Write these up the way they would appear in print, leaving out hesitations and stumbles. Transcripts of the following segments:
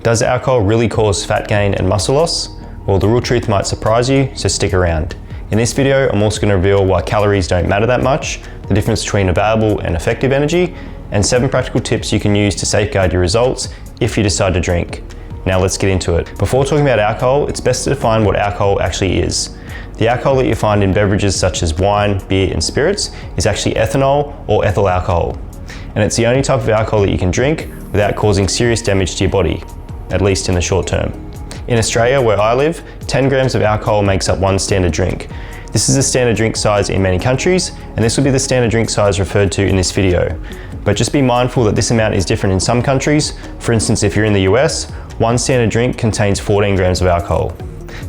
Does alcohol really cause fat gain and muscle loss? Well, the real truth might surprise you, so stick around. In this video, I'm also going to reveal why calories don't matter that much, the difference between available and effective energy, and 7 practical tips you can use to safeguard your results if you decide to drink. Now let's get into it. Before talking about alcohol, it's best to define what alcohol actually is. The alcohol that you find in beverages such as wine, beer, and spirits is actually ethanol or ethyl alcohol. And it's the only type of alcohol that you can drink without causing serious damage to your body, at least in the short term. In Australia, where I live, 10 grams of alcohol makes up one standard drink. This is the standard drink size in many countries, and this will be the standard drink size referred to in this video. But just be mindful that this amount is different in some countries. For instance, if you're in the US, one standard drink contains 14 grams of alcohol.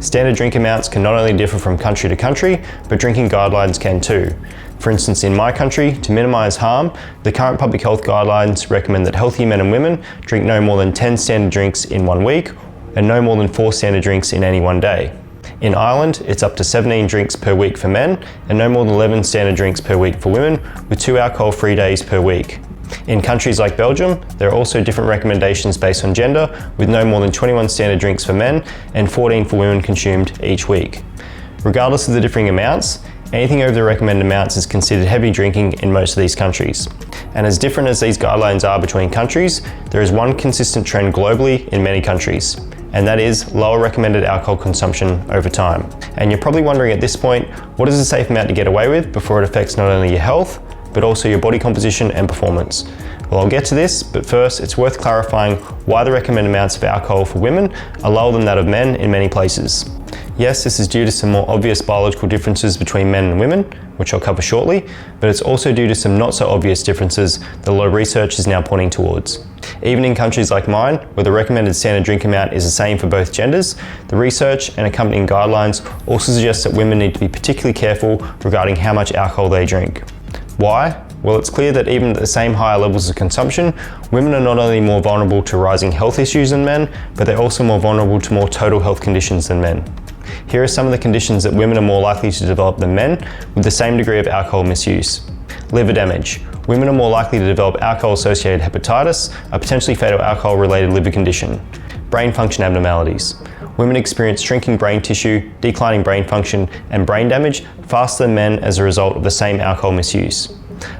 Standard drink amounts can not only differ from country to country, but drinking guidelines can too. For instance, in my country, to minimise harm, the current public health guidelines recommend that healthy men and women drink no more than 10 standard drinks in 1 week, and no more than 4 standard drinks in any one day. In Ireland, it's up to 17 drinks per week for men, and no more than 11 standard drinks per week for women, with 2 alcohol-free days per week. In countries like Belgium, there are also different recommendations based on gender, with no more than 21 standard drinks for men and 14 for women consumed each week. Regardless of the differing amounts, anything over the recommended amounts is considered heavy drinking in most of these countries. And as different as these guidelines are between countries, there is one consistent trend globally in many countries, and that is lower recommended alcohol consumption over time. And you're probably wondering at this point, what is a safe amount to get away with before it affects not only your health, but also your body composition and performance? Well, I'll get to this, but first it's worth clarifying why the recommended amounts of alcohol for women are lower than that of men in many places. Yes, this is due to some more obvious biological differences between men and women, which I'll cover shortly, but it's also due to some not so obvious differences that a lot of research is now pointing towards. Even in countries like mine, where the recommended standard drink amount is the same for both genders, the research and accompanying guidelines also suggest that women need to be particularly careful regarding how much alcohol they drink. Why? Well, it's clear that even at the same higher levels of consumption, women are not only more vulnerable to rising health issues than men, but they're also more vulnerable to more total health conditions than men. Here are some of the conditions that women are more likely to develop than men with the same degree of alcohol misuse. Liver damage. Women are more likely to develop alcohol-associated hepatitis, a potentially fatal alcohol-related liver condition. Brain function abnormalities. Women experience shrinking brain tissue, declining brain function, and brain damage faster than men as a result of the same alcohol misuse.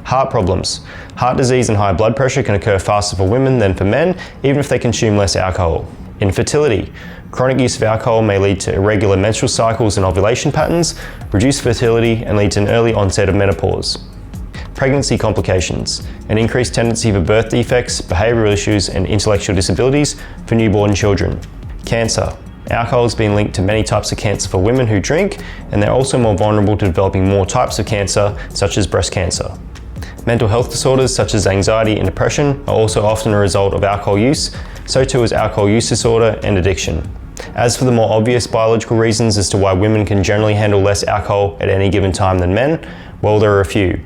Heart problems. Heart disease and high blood pressure can occur faster for women than for men, even if they consume less alcohol. Infertility. Chronic use of alcohol may lead to irregular menstrual cycles and ovulation patterns, reduce fertility, and lead to an early onset of menopause. Pregnancy complications. An increased tendency for birth defects, behavioural issues, and intellectual disabilities for newborn children. Cancer. Alcohol has been linked to many types of cancer for women who drink, and they're also more vulnerable to developing more types of cancer, such as breast cancer. Mental health disorders such as anxiety and depression are also often a result of alcohol use, so too is alcohol use disorder and addiction. As for the more obvious biological reasons as to why women can generally handle less alcohol at any given time than men, well, there are a few.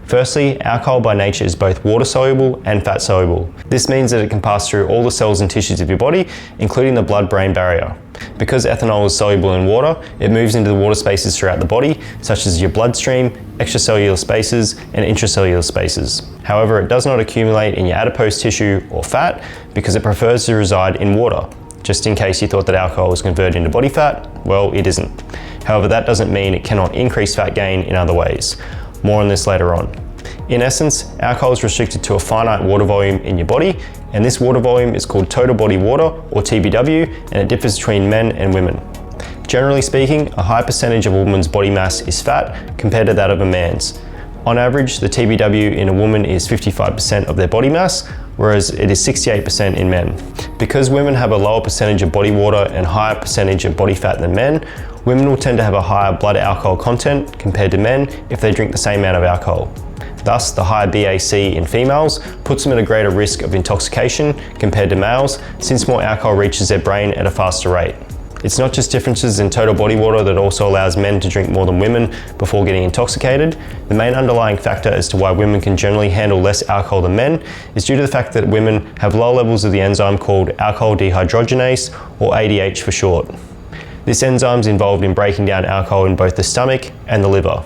Firstly, alcohol by nature is both water soluble and fat soluble. This means that it can pass through all the cells and tissues of your body, including the blood-brain barrier. Because ethanol is soluble in water, it moves into the water spaces throughout the body, such as your bloodstream, extracellular spaces, and intracellular spaces. However, it does not accumulate in your adipose tissue or fat because it prefers to reside in water. Just in case you thought that alcohol was converted into body fat, well, it isn't. However, that doesn't mean it cannot increase fat gain in other ways. More on this later on. In essence, alcohol is restricted to a finite water volume in your body, and this water volume is called total body water, or TBW, and it differs between men and women. Generally speaking, a high percentage of a woman's body mass is fat compared to that of a man's. On average, the TBW in a woman is 55% of their body mass, whereas it is 68% in men. Because women have a lower percentage of body water and higher percentage of body fat than men, women will tend to have a higher blood alcohol content compared to men if they drink the same amount of alcohol. Thus, the higher BAC in females puts them at a greater risk of intoxication compared to males, since more alcohol reaches their brain at a faster rate. It's not just differences in total body water that also allows men to drink more than women before getting intoxicated. The main underlying factor as to why women can generally handle less alcohol than men is due to the fact that women have low levels of the enzyme called alcohol dehydrogenase, or ADH for short. This enzyme is involved in breaking down alcohol in both the stomach and the liver.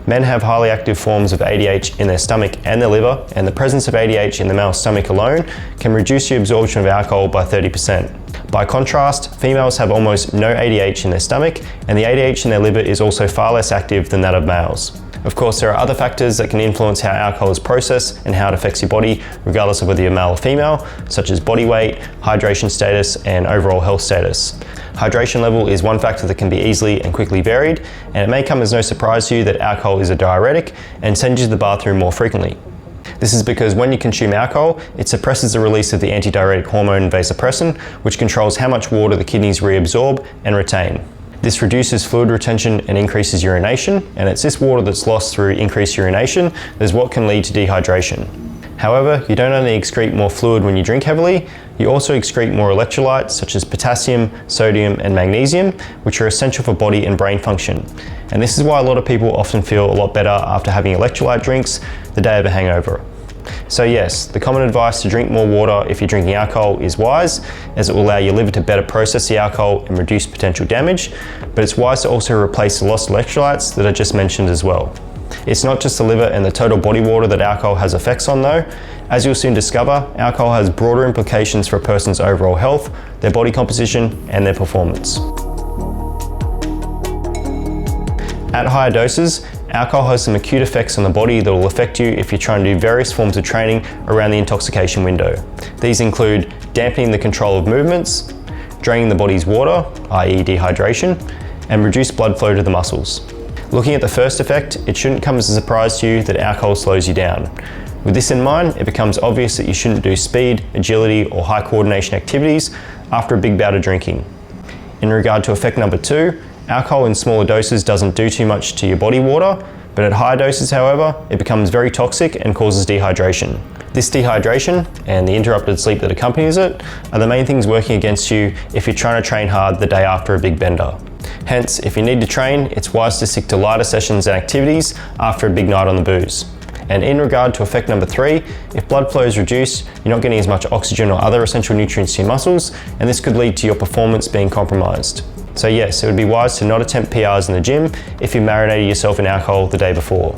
Men have highly active forms of ADH in their stomach and their liver, and the presence of ADH in the male stomach alone can reduce the absorption of alcohol by 30%. By contrast, females have almost no ADH in their stomach, and the ADH in their liver is also far less active than that of males. Of course, there are other factors that can influence how alcohol is processed and how it affects your body, regardless of whether you're male or female, such as body weight, hydration status, and overall health status. Hydration level is one factor that can be easily and quickly varied, and it may come as no surprise to you that alcohol is a diuretic and sends you to the bathroom more frequently. This is because when you consume alcohol, it suppresses the release of the antidiuretic hormone vasopressin, which controls how much water the kidneys reabsorb and retain. This reduces fluid retention and increases urination, and it's this water that's lost through increased urination that is what can lead to dehydration. However, you don't only excrete more fluid when you drink heavily, you also excrete more electrolytes such as potassium, sodium, and magnesium, which are essential for body and brain function. And this is why a lot of people often feel a lot better after having electrolyte drinks the day of a hangover. So yes, the common advice to drink more water if you're drinking alcohol is wise, as it will allow your liver to better process the alcohol and reduce potential damage, but it's wise to also replace the lost electrolytes that I just mentioned as well. It's not just the liver and the total body water that alcohol has effects on though. As you'll soon discover, alcohol has broader implications for a person's overall health, their body composition, and their performance. At higher doses, alcohol has some acute effects on the body that will affect you if you're trying to do various forms of training around the intoxication window. These include dampening the control of movements, draining the body's water, i.e. dehydration, and reduce blood flow to the muscles. Looking at the first effect, it shouldn't come as a surprise to you that alcohol slows you down. With this in mind, it becomes obvious that you shouldn't do speed, agility, or high coordination activities after a big bout of drinking. In regard to effect number 2, alcohol in smaller doses doesn't do too much to your body water, but at higher doses, however, it becomes very toxic and causes dehydration. This dehydration and the interrupted sleep that accompanies it are the main things working against you if you're trying to train hard the day after a big bender. Hence, if you need to train, it's wise to stick to lighter sessions and activities after a big night on the booze. And in regard to effect number 3, if blood flow is reduced, you're not getting as much oxygen or other essential nutrients to your muscles, and this could lead to your performance being compromised. So yes, it would be wise to not attempt PRs in the gym if you marinated yourself in alcohol the day before.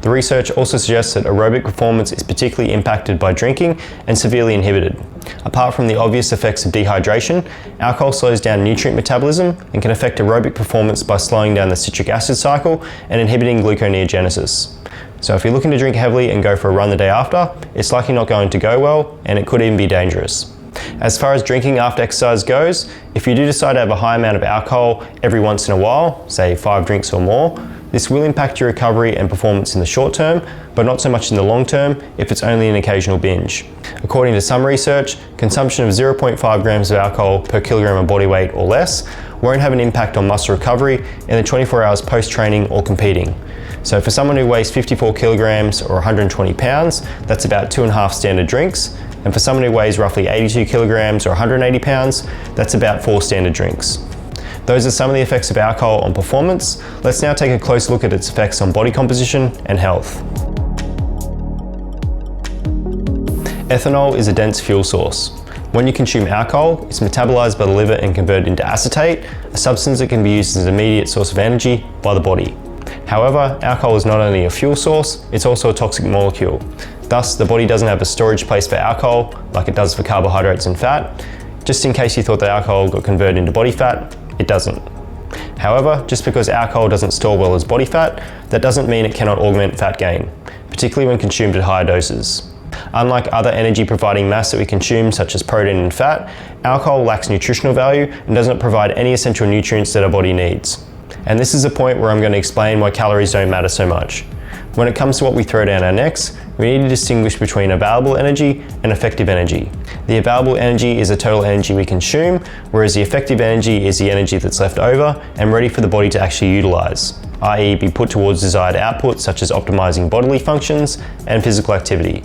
The research also suggests that aerobic performance is particularly impacted by drinking and severely inhibited. Apart from the obvious effects of dehydration, alcohol slows down nutrient metabolism and can affect aerobic performance by slowing down the citric acid cycle and inhibiting gluconeogenesis. So if you're looking to drink heavily and go for a run the day after, it's likely not going to go well, and it could even be dangerous. As far as drinking after exercise goes, if you do decide to have a high amount of alcohol every once in a while, say 5 drinks or more, this will impact your recovery and performance in the short term, but not so much in the long term if it's only an occasional binge. According to some research, consumption of 0.5 grams of alcohol per kilogram of body weight or less won't have an impact on muscle recovery in the 24 hours post-training or competing. So for someone who weighs 54 kilograms or 120 pounds, that's about 2.5 standard drinks. And for someone who weighs roughly 82 kilograms or 180 pounds, that's about 4 standard drinks. Those are some of the effects of alcohol on performance. Let's now take a close look at its effects on body composition and health. Ethanol is a dense fuel source. When you consume alcohol, it's metabolized by the liver and converted into acetate, a substance that can be used as an immediate source of energy by the body. However, alcohol is not only a fuel source, it's also a toxic molecule. Thus, the body doesn't have a storage place for alcohol like it does for carbohydrates and fat. Just in case you thought that alcohol got converted into body fat, it doesn't. However, just because alcohol doesn't store well as body fat, that doesn't mean it cannot augment fat gain, particularly when consumed at higher doses. Unlike other energy-providing mass that we consume, such as protein and fat, alcohol lacks nutritional value and does not provide any essential nutrients that our body needs. And this is a point where I'm going to explain why calories don't matter so much. When it comes to what we throw down our necks, we need to distinguish between available energy and effective energy. The available energy is the total energy we consume, whereas the effective energy is the energy that's left over and ready for the body to actually utilize, i.e. be put towards desired outputs such as optimizing bodily functions and physical activity.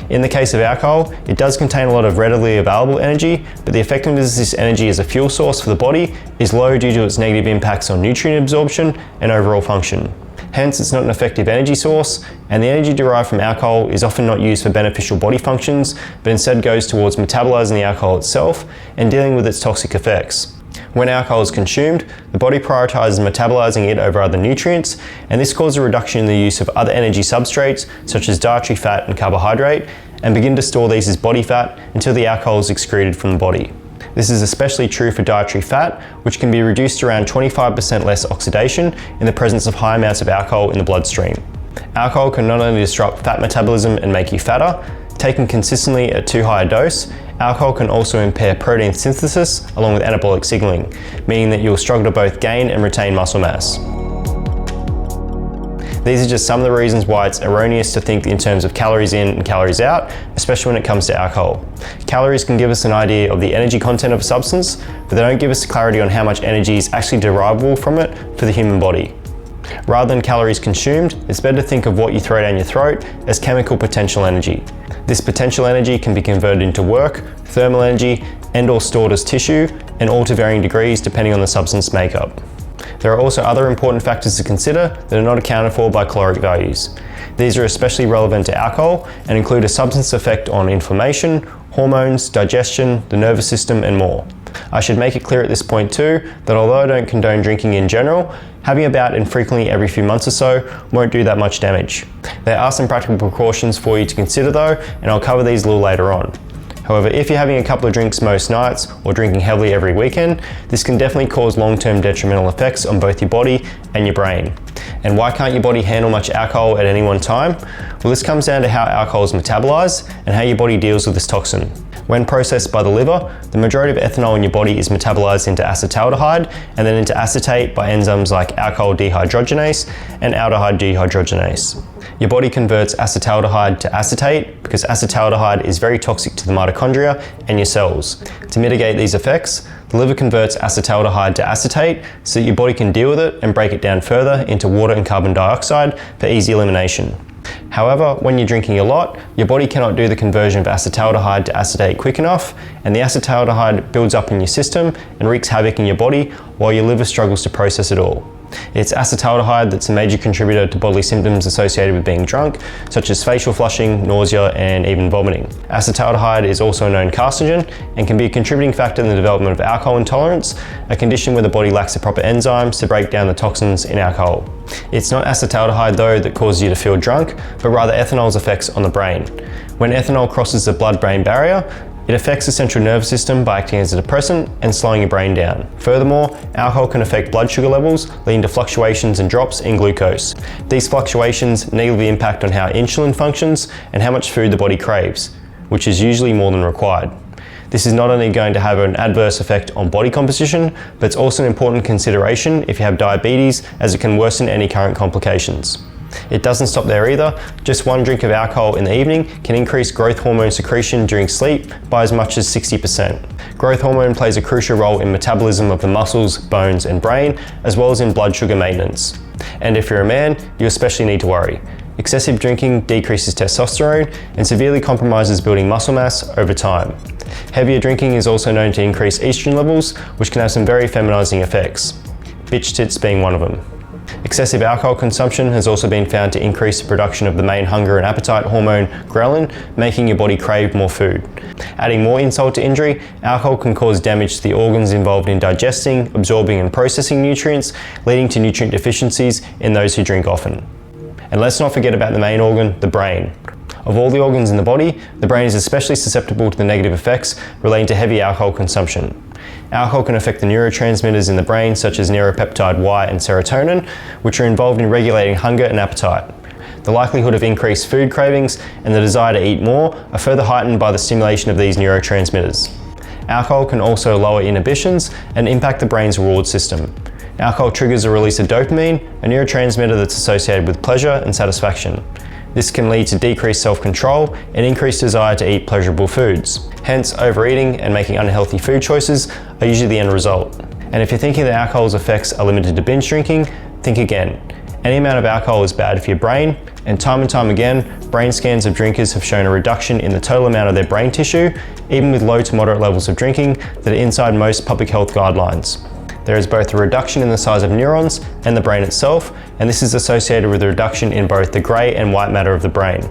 In the case of alcohol, it does contain a lot of readily available energy, but the effectiveness of this energy as a fuel source for the body is low due to its negative impacts on nutrient absorption and overall function. Hence, it's not an effective energy source, and the energy derived from alcohol is often not used for beneficial body functions, but instead goes towards metabolizing the alcohol itself and dealing with its toxic effects. When alcohol is consumed, the body prioritizes metabolizing it over other nutrients, and this causes a reduction in the use of other energy substrates such as dietary fat and carbohydrate, and begin to store these as body fat until the alcohol is excreted from the body. This is especially true for dietary fat, which can be reduced to around 25% less oxidation in the presence of high amounts of alcohol in the bloodstream. Alcohol can not only disrupt fat metabolism and make you fatter, taken consistently at too high a dose, alcohol can also impair protein synthesis along with anabolic signaling, meaning that you'll struggle to both gain and retain muscle mass. These are just some of the reasons why it's erroneous to think in terms of calories in and calories out, especially when it comes to alcohol. Calories can give us an idea of the energy content of a substance, but they don't give us clarity on how much energy is actually derivable from it for the human body. Rather than calories consumed, it's better to think of what you throw down your throat as chemical potential energy. This potential energy can be converted into work, thermal energy, and/or stored as tissue, and all to varying degrees depending on the substance makeup. There are also other important factors to consider that are not accounted for by caloric values. These are especially relevant to alcohol and include a substance effect on inflammation, hormones, digestion, the nervous system, and more. I should make it clear at this point too that although I don't condone drinking in general, having a bout infrequently every few months or so won't do that much damage. There are some practical precautions for you to consider though, and I'll cover these a little later on. However, if you're having a couple of drinks most nights or drinking heavily every weekend, this can definitely cause long-term detrimental effects on both your body and your brain. And why can't your body handle much alcohol at any one time? Well, this comes down to how alcohol is metabolized and how your body deals with this toxin. When processed by the liver, the majority of ethanol in your body is metabolized into acetaldehyde and then into acetate by enzymes like alcohol dehydrogenase and aldehyde dehydrogenase. Your body converts acetaldehyde to acetate because acetaldehyde is very toxic to the mitochondria and your cells. To mitigate these effects, the liver converts acetaldehyde to acetate so that your body can deal with it and break it down further into water and carbon dioxide for easy elimination. However, when you're drinking a lot, your body cannot do the conversion of acetaldehyde to acetate quick enough, and the acetaldehyde builds up in your system and wreaks havoc in your body while your liver struggles to process it all. It's acetaldehyde that's a major contributor to bodily symptoms associated with being drunk, such as facial flushing, nausea, and even vomiting. Acetaldehyde is also a known carcinogen and can be a contributing factor in the development of alcohol intolerance, a condition where the body lacks the proper enzymes to break down the toxins in alcohol. It's not acetaldehyde though that causes you to feel drunk, but rather ethanol's effects on the brain. When ethanol crosses the blood-brain barrier, it affects the central nervous system by acting as a depressant and slowing your brain down. Furthermore, alcohol can affect blood sugar levels, leading to fluctuations and drops in glucose. These fluctuations negatively impact on how insulin functions and how much food the body craves, which is usually more than required. This is not only going to have an adverse effect on body composition, but it's also an important consideration if you have diabetes, as it can worsen any current complications. It doesn't stop there either. Just one drink of alcohol in the evening can increase growth hormone secretion during sleep by as much as 60%. Growth hormone plays a crucial role in metabolism of the muscles, bones, and brain, as well as in blood sugar maintenance. And if you're a man, you especially need to worry. Excessive drinking decreases testosterone and severely compromises building muscle mass over time. Heavier drinking is also known to increase estrogen levels, which can have some very feminizing effects, bitch tits being one of them. Excessive alcohol consumption has also been found to increase the production of the main hunger and appetite hormone, ghrelin, making your body crave more food. Adding more insult to injury, alcohol can cause damage to the organs involved in digesting, absorbing, and processing nutrients, leading to nutrient deficiencies in those who drink often. And let's not forget about the main organ, the brain. Of all the organs in the body, the brain is especially susceptible to the negative effects relating to heavy alcohol consumption. Alcohol can affect the neurotransmitters in the brain, such as neuropeptide Y and serotonin, which are involved in regulating hunger and appetite. The likelihood of increased food cravings and the desire to eat more are further heightened by the stimulation of these neurotransmitters. Alcohol can also lower inhibitions and impact the brain's reward system. Alcohol triggers the release of dopamine, a neurotransmitter that's associated with pleasure and satisfaction. This can lead to decreased self-control and increased desire to eat pleasurable foods. Hence, overeating and making unhealthy food choices are usually the end result. And if you're thinking that alcohol's effects are limited to binge drinking, think again. Any amount of alcohol is bad for your brain, and time again, brain scans of drinkers have shown a reduction in the total amount of their brain tissue, even with low to moderate levels of drinking that are inside most public health guidelines. There is both a reduction in the size of neurons and the brain itself, and this is associated with a reduction in both the grey and white matter of the brain.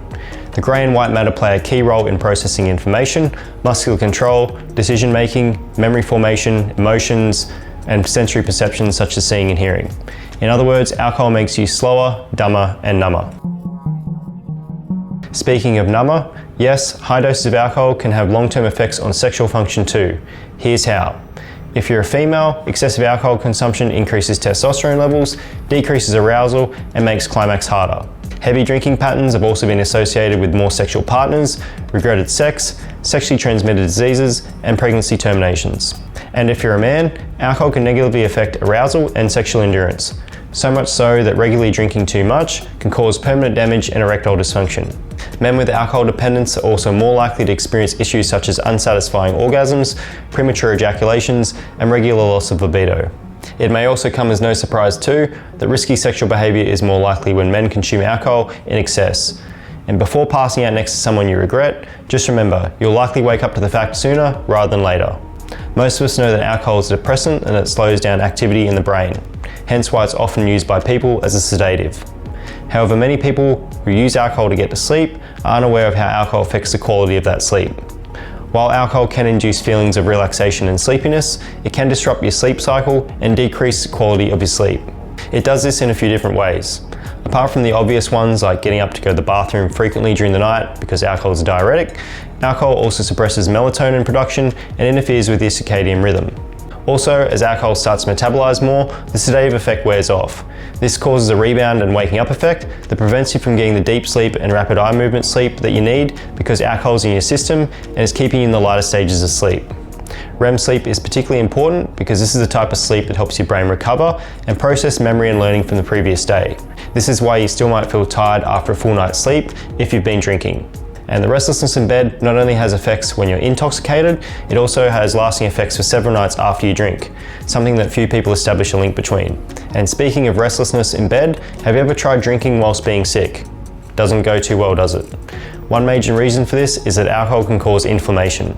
The grey and white matter play a key role in processing information, muscular control, decision making, memory formation, emotions, and sensory perceptions such as seeing and hearing. In other words, alcohol makes you slower, dumber, and number. Speaking of number, yes, high doses of alcohol can have long-term effects on sexual function too. Here's how. If you're a female, excessive alcohol consumption increases testosterone levels, decreases arousal, and makes climax harder. Heavy drinking patterns have also been associated with more sexual partners, regretted sex, sexually transmitted diseases, and pregnancy terminations. And if you're a man, alcohol can negatively affect arousal and sexual endurance, so much so that regularly drinking too much can cause permanent damage and erectile dysfunction. Men with alcohol dependence are also more likely to experience issues such as unsatisfying orgasms, premature ejaculations, and regular loss of libido. It may also come as no surprise too that risky sexual behaviour is more likely when men consume alcohol in excess. And before passing out next to someone you regret, just remember, you'll likely wake up to the fact sooner rather than later. Most of us know that alcohol is a depressant and it slows down activity in the brain, hence why it's often used by people as a sedative. However, many people who use alcohol to get to sleep are unaware of how alcohol affects the quality of that sleep. While alcohol can induce feelings of relaxation and sleepiness, it can disrupt your sleep cycle and decrease the quality of your sleep. It does this in a few different ways. Apart from the obvious ones like getting up to go to the bathroom frequently during the night because alcohol is a diuretic, alcohol also suppresses melatonin production and interferes with your circadian rhythm. Also, as alcohol starts to metabolize more, the sedative effect wears off. This causes a rebound and waking up effect that prevents you from getting the deep sleep and rapid eye movement sleep that you need because alcohol is in your system and is keeping you in the lighter stages of sleep. REM sleep is particularly important because this is the type of sleep that helps your brain recover and process memory and learning from the previous day. This is why you still might feel tired after a full night's sleep if you've been drinking. And the restlessness in bed not only has effects when you're intoxicated, it also has lasting effects for several nights after you drink, something that few people establish a link between. And speaking of restlessness in bed, have you ever tried drinking whilst being sick? Doesn't go too well, does it? One major reason for this is that alcohol can cause inflammation.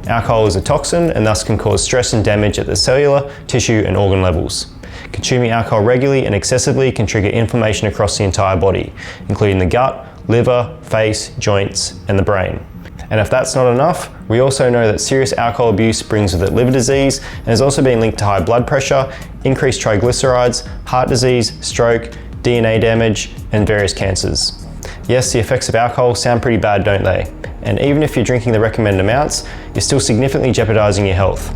Alcohol is a toxin and thus can cause stress and damage at the cellular, tissue, and organ levels. Consuming alcohol regularly and excessively can trigger inflammation across the entire body, including the gut, liver, face, joints, and the brain. And if that's not enough, we also know that serious alcohol abuse brings with it liver disease and has also been linked to high blood pressure, increased triglycerides, heart disease, stroke, DNA damage, and various cancers. Yes, the effects of alcohol sound pretty bad, don't they? And even if you're drinking the recommended amounts, you're still significantly jeopardizing your health.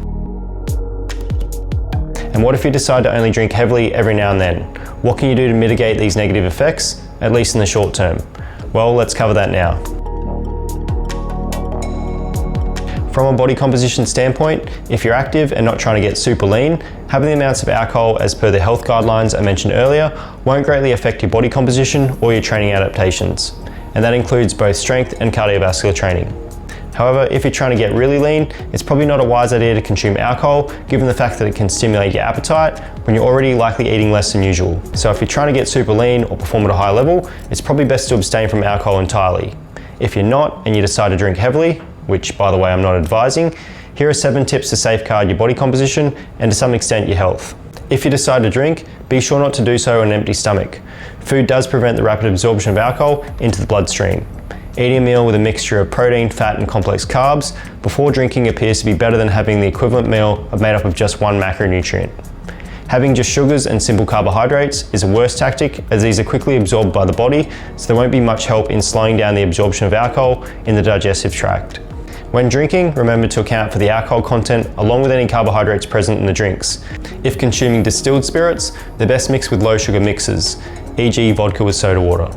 And what if you decide to only drink heavily every now and then? What can you do to mitigate these negative effects, at least in the short term? Well, let's cover that now. From a body composition standpoint, if you're active and not trying to get super lean, having the amounts of alcohol as per the health guidelines I mentioned earlier won't greatly affect your body composition or your training adaptations. And that includes both strength and cardiovascular training. However, if you're trying to get really lean, it's probably not a wise idea to consume alcohol, given the fact that it can stimulate your appetite when you're already likely eating less than usual. So if you're trying to get super lean or perform at a high level, it's probably best to abstain from alcohol entirely. If you're not and you decide to drink heavily, which by the way I'm not advising, here are 7 tips to safeguard your body composition and to some extent your health. If you decide to drink, be sure not to do so on an empty stomach. Food does prevent the rapid absorption of alcohol into the bloodstream. Eating a meal with a mixture of protein, fat, and complex carbs before drinking appears to be better than having the equivalent meal made up of just one macronutrient. Having just sugars and simple carbohydrates is a worse tactic, as these are quickly absorbed by the body, so there won't be much help in slowing down the absorption of alcohol in the digestive tract. When drinking, remember to account for the alcohol content along with any carbohydrates present in the drinks. If consuming distilled spirits, they're best mixed with low sugar mixes, e.g. vodka with soda water.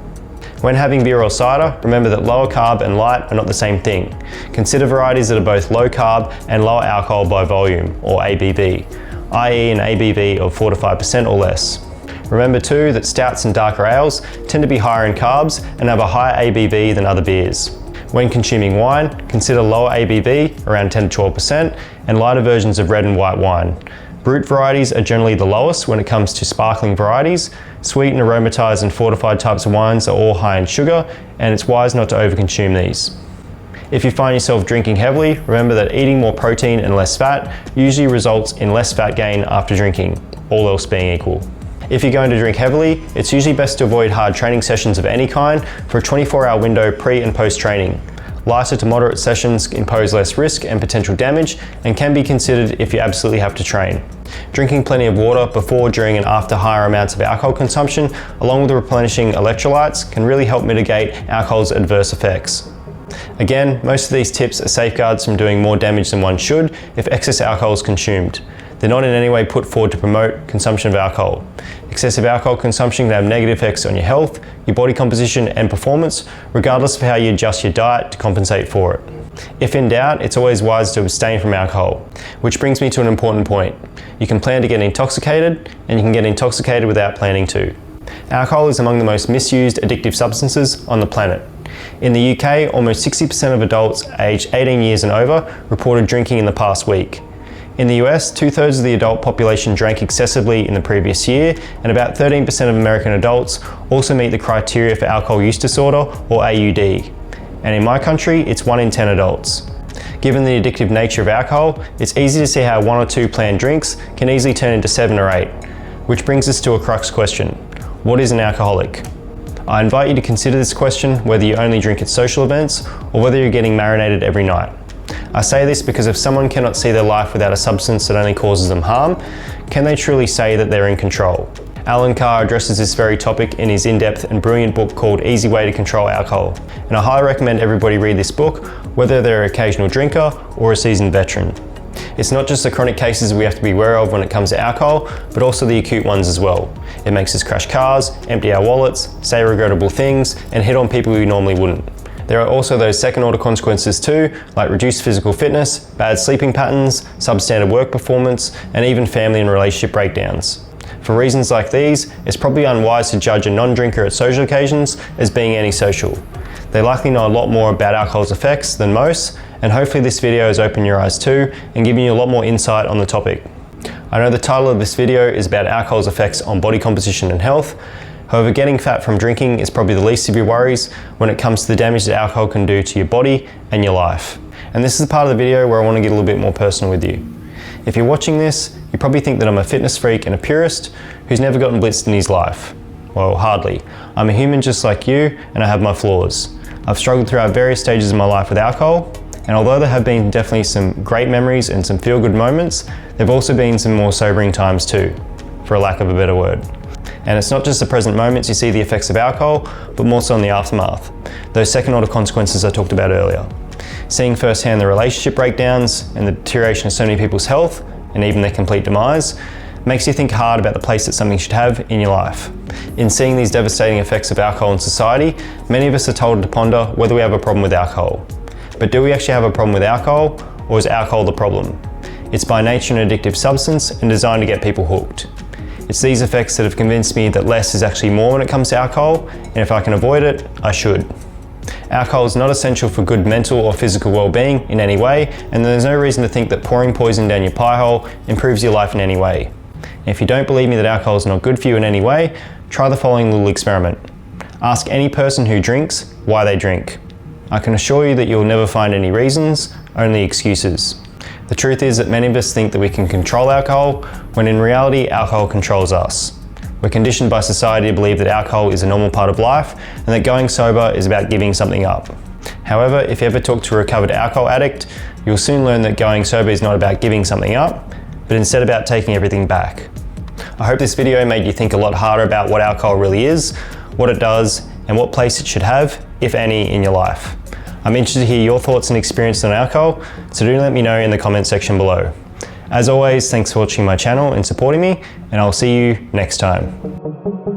When having beer or cider, remember that lower carb and light are not the same thing. Consider varieties that are both low carb and lower alcohol by volume, or ABV, i.e. an ABV of 4 to 5% or less. Remember too that stouts and darker ales tend to be higher in carbs and have a higher ABV than other beers. When consuming wine, consider lower ABV, around 10 to 12%, and lighter versions of red and white wine. Brut varieties are generally the lowest when it comes to sparkling varieties. Sweet and aromatized and fortified types of wines are all high in sugar, and it's wise not to overconsume these. If you find yourself drinking heavily, remember that eating more protein and less fat usually results in less fat gain after drinking, all else being equal. If you're going to drink heavily, it's usually best to avoid hard training sessions of any kind for a 24-hour window pre and post training. Lighter to moderate sessions impose less risk and potential damage and can be considered if you absolutely have to train. Drinking plenty of water before, during and after higher amounts of alcohol consumption, along with replenishing electrolytes, can really help mitigate alcohol's adverse effects. Again, most of these tips are safeguards from doing more damage than one should if excess alcohol is consumed. They're not in any way put forward to promote consumption of alcohol. Excessive alcohol consumption can have negative effects on your health, your body composition and performance, regardless of how you adjust your diet to compensate for it. If in doubt, it's always wise to abstain from alcohol, which brings me to an important point. You can plan to get intoxicated, and you can get intoxicated without planning to. Alcohol is among the most misused addictive substances on the planet. In the UK, almost 60% of adults aged 18 years and over reported drinking in the past week. In the US, 2/3 of the adult population drank excessively in the previous year, and about 13% of American adults also meet the criteria for alcohol use disorder, or AUD. And in my country, it's 1 in 10 adults. Given the addictive nature of alcohol, it's easy to see how 1 or 2 planned drinks can easily turn into 7 or 8. Which brings us to a crux question. What is an alcoholic? I invite you to consider this question whether you only drink at social events or whether you're getting marinated every night. I say this because if someone cannot see their life without a substance that only causes them harm, can they truly say that they're in control? Alan Carr addresses this very topic in his in-depth and brilliant book called Easy Way to Control Alcohol, and I highly recommend everybody read this book, whether they're an occasional drinker or a seasoned veteran. It's not just the chronic cases we have to be aware of when it comes to alcohol, but also the acute ones as well. It makes us crash cars, empty our wallets, say regrettable things, and hit on people we normally wouldn't. There are also those second-order consequences too, like reduced physical fitness, bad sleeping patterns, substandard work performance, and even family and relationship breakdowns. For reasons like these, it's probably unwise to judge a non-drinker at social occasions as being antisocial. They likely know a lot more about alcohol's effects than most, and hopefully this video has opened your eyes too and given you a lot more insight on the topic. I know the title of this video is about alcohol's effects on body composition and health. However, getting fat from drinking is probably the least of your worries when it comes to the damage that alcohol can do to your body and your life. And this is the part of the video where I want to get a little bit more personal with you. If you're watching this, you probably think that I'm a fitness freak and a purist who's never gotten blitzed in his life. Well, hardly. I'm a human just like you, and I have my flaws. I've struggled throughout various stages of my life with alcohol, and although there have been definitely some great memories and some feel-good moments, there have also been some more sobering times too, for a lack of a better word. And it's not just the present moments you see the effects of alcohol, but more so in the aftermath. Those second-order consequences I talked about earlier. Seeing firsthand the relationship breakdowns and the deterioration of so many people's health, and even their complete demise, makes you think hard about the place that something should have in your life. In seeing these devastating effects of alcohol in society, many of us are told to ponder whether we have a problem with alcohol. But do we actually have a problem with alcohol, or is alcohol the problem? It's by nature an addictive substance and designed to get people hooked. It's these effects that have convinced me that less is actually more when it comes to alcohol, and if I can avoid it, I should. Alcohol is not essential for good mental or physical well-being in any way, and there's no reason to think that pouring poison down your pie hole improves your life in any way. And if you don't believe me that alcohol is not good for you in any way, try the following little experiment. Ask any person who drinks why they drink. I can assure you that you'll never find any reasons, only excuses. The truth is that many of us think that we can control alcohol, when in reality, alcohol controls us. We're conditioned by society to believe that alcohol is a normal part of life and that going sober is about giving something up. However, if you ever talk to a recovered alcohol addict, you'll soon learn that going sober is not about giving something up, but instead about taking everything back. I hope this video made you think a lot harder about what alcohol really is, what it does, and what place it should have, if any, in your life. I'm interested to hear your thoughts and experiences on alcohol, so do let me know in the comment section below. As always, thanks for watching my channel and supporting me, and I'll see you next time.